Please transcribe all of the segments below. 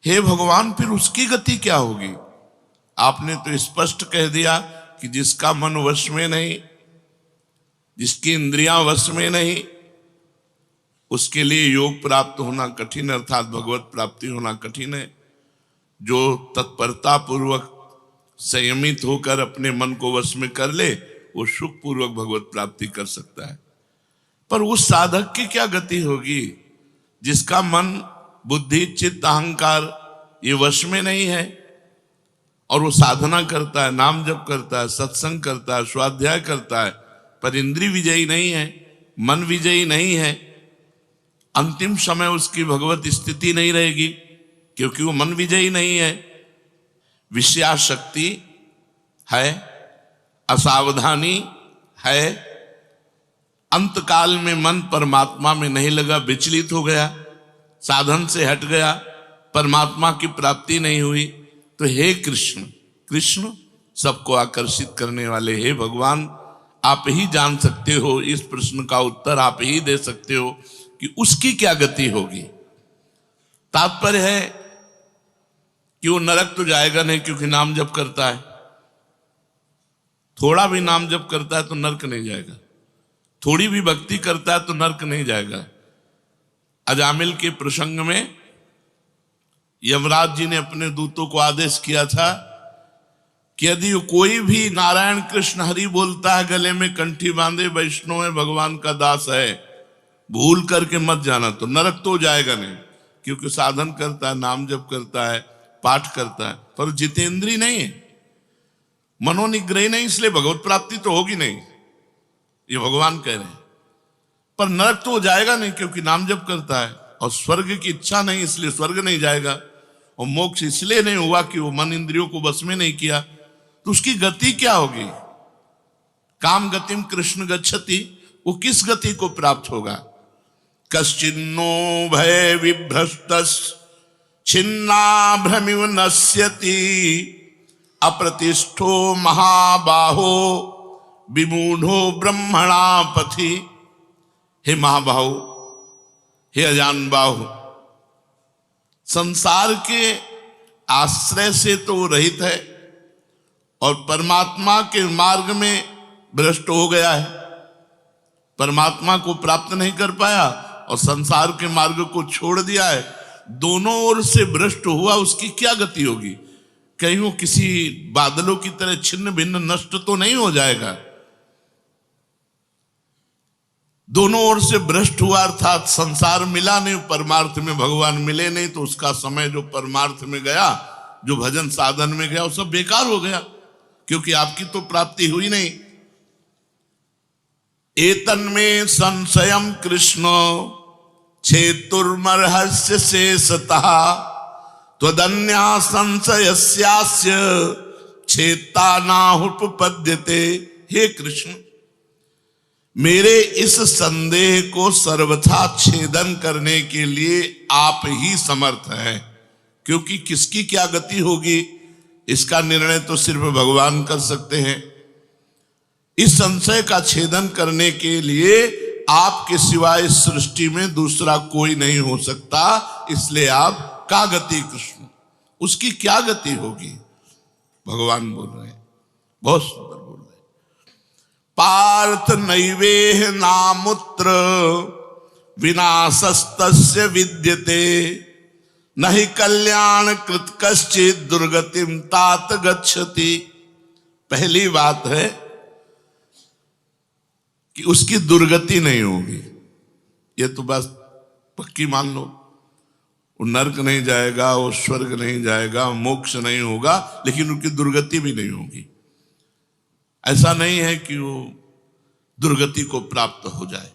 हे भगवान, फिर उसकी गति क्या होगी? आपने तो स्पष्ट कह दिया कि जिसका मन वश में नहीं, जिसकी इंद्रियां वश में नहीं, उसके लिए योग प्राप्त होना कठिन, अर्थात भगवत प्राप्ति होना कठिन है। जो तत्परता पूर्वक संयमित होकर अपने मन को वश में कर ले, वो सुख पूर्वक भगवत प्राप्ति कर सकता है। पर उस साधक की क्या गति होगी जिसका मन, बुद्धि, चित्त, अहंकार ये वश में नहीं है, और वो साधना करता है, नाम जप करता है, सत्संग करता है, स्वाध्याय करता है, पर इंद्रिय विजयी नहीं है, मन विजयी नहीं है। अंतिम समय उसकी भगवत स्थिति नहीं रहेगी, क्योंकि वो मन विजयी नहीं है। विषयाशक्ति है, असावधानी है, अंतकाल में मन परमात्मा में नहीं लगा, विचलित हो गया, साधन से हट गया, परमात्मा की प्राप्ति नहीं हुई। तो हे कृष्ण, कृष्ण सबको आकर्षित करने वाले, हे भगवान, आप ही जान सकते हो, इस प्रश्न का उत्तर आप ही दे सकते हो कि उसकी क्या गति होगी। तात्पर्य है कि वो नरक तो जाएगा नहीं, क्योंकि नाम जप करता है। थोड़ा भी नाम जप करता है तो नरक नहीं जाएगा, थोड़ी भी भक्ति करता है तो नरक नहीं जाएगा। अजामिल के प्रसंग में यमराज जी ने अपने दूतों को आदेश किया था कि यदि कोई भी नारायण कृष्ण हरि बोलता है, गले में कंठी बांधे, वैष्णव है, भगवान का दास है, भूल करके मत जाना, तो नरक तो जाएगा नहीं, क्योंकि साधन करता है, नाम जप करता है, पाठ करता है, पर जितेंद्रीय नहीं है, मनोनिग्रही नहीं, इसलिए भगवत प्राप्ति तो होगी नहीं, ये भगवान कह रहे हैं। पर नरक तो जाएगा नहीं, क्योंकि नाम जप करता है, और स्वर्ग की इच्छा नहीं, इसलिए स्वर्ग नहीं जाएगा, और मोक्ष इसलिए नहीं हुआ कि वो मन इंद्रियों को बस में नहीं किया। तो उसकी गति क्या होगी? काम गतिम कृष्ण गच्छति, वो किस गति को प्राप्त होगा? कश्चिन्नो भय विभ्रष्टस् छिन्ना भ्रमिव नश्यति, अप्रतिष्ठो महाबाहो विमूढ़ो ब्रह्मणा पथि। हे महाबाहो, हे अजान बाहु, संसार के आश्रय से तो रहित है और परमात्मा के मार्ग में भ्रष्ट हो गया है, परमात्मा को प्राप्त नहीं कर पाया और संसार के मार्ग को छोड़ दिया है, दोनों ओर से भ्रष्ट हुआ। उसकी क्या गति होगी? कहीं वो किसी बादलों की तरह छिन्न भिन्न नष्ट तो नहीं हो जाएगा। दोनों ओर से भ्रष्ट हुआ, अर्थात संसार मिला नहीं, परमार्थ में भगवान मिले नहीं, तो उसका समय जो परमार्थ में गया, जो भजन साधन में गया, वो सब बेकार हो गया, क्योंकि आपकी तो प्राप्ति हुई नहीं। एतन्मे संशयम कृष्ण छेतुर्मर्हस्य शेषतः त्वदन्या संशयस्यास्य छेता नाहुपपद्यते। हे कृष्ण, मेरे इस संदेह को सर्वथा छेदन करने के लिए आप ही समर्थ हैं, क्योंकि किसकी क्या गति होगी इसका निर्णय तो सिर्फ भगवान कर सकते हैं। इस संशय का छेदन करने के लिए आपके सिवाय इस सृष्टि में दूसरा कोई नहीं हो सकता, इसलिए आप का गति कृष्ण, उसकी क्या गति होगी? भगवान बोल रहे हैं, बहुत सुंदर बोल रहे हैं। पार्थ नैवेह नामुत्र विनाशस्तस्य विद्यते, नहि कल्याण कृत कश्चित् दुर्गतिम तात गच्छति। पहली बात है कि उसकी दुर्गति नहीं होगी, ये तो बस पक्की मान लो। वो नरक नहीं जाएगा, वो स्वर्ग नहीं जाएगा, मोक्ष नहीं होगा, लेकिन उनकी दुर्गति भी नहीं होगी। ऐसा नहीं है कि वो दुर्गति को प्राप्त हो जाए।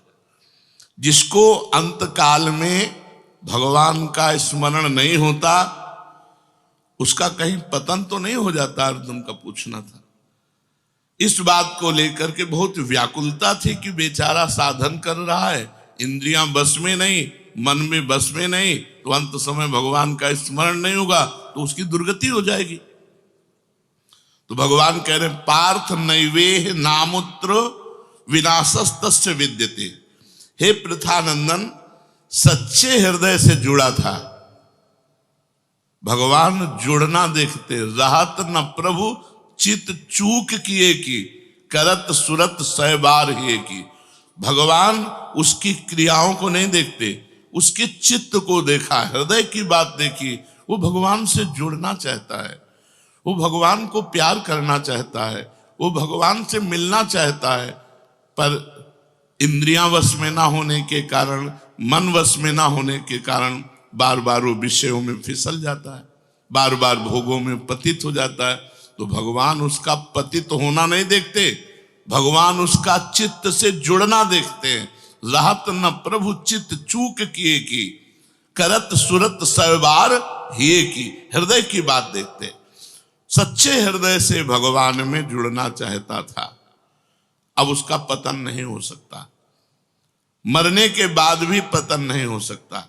जिसको अंतकाल में भगवान का स्मरण नहीं होता, उसका कहीं पतन तो नहीं हो जाता? अर्जुन का पूछना था। इस बात को लेकर के बहुत व्याकुलता थी कि बेचारा साधन कर रहा है, इंद्रियां बस में नहीं, मन में बस में नहीं, तो अंत समय भगवान का स्मरण नहीं होगा तो उसकी दुर्गति हो जाएगी। तो भगवान कह रहे पार्थ नैवेह नामुत्र विनाशस्तस्य विद्यते। हे पृथानंदन, सच्चे हृदय से जुड़ा था, भगवान जुड़ना देखते। रहत न प्रभु चित चूक किए की, करत सुरत सै बार ही की। भगवान उसकी क्रियाओं को नहीं देखते, उसके चित्त को देखा, हृदय की बात देखी। वो भगवान से जुड़ना चाहता है, वो भगवान को प्यार करना चाहता है, वो भगवान से मिलना चाहता है, पर इंद्रियां वश में ना होने के कारण, मन वश में ना होने के कारण बार बार वो विषयों में फिसल जाता है, बार बार भोगों में पतित हो जाता है। तो भगवान उसका पतित होना नहीं देखते, भगवान उसका चित्त से जुड़ना देखते हैं। रहत न प्रभु चित्त चूक किए की, करत सुरत सवार हिए की। हृदय की बात देखते, सच्चे हृदय से भगवान में जुड़ना चाहता था। अब उसका पतन नहीं हो सकता, मरने के बाद भी पतन नहीं हो सकता।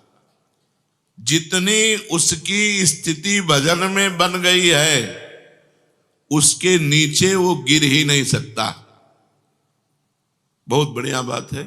जितनी उसकी स्थिति भजन में बन गई है, उसके नीचे वो गिर ही नहीं सकता। बहुत बढ़िया बात है।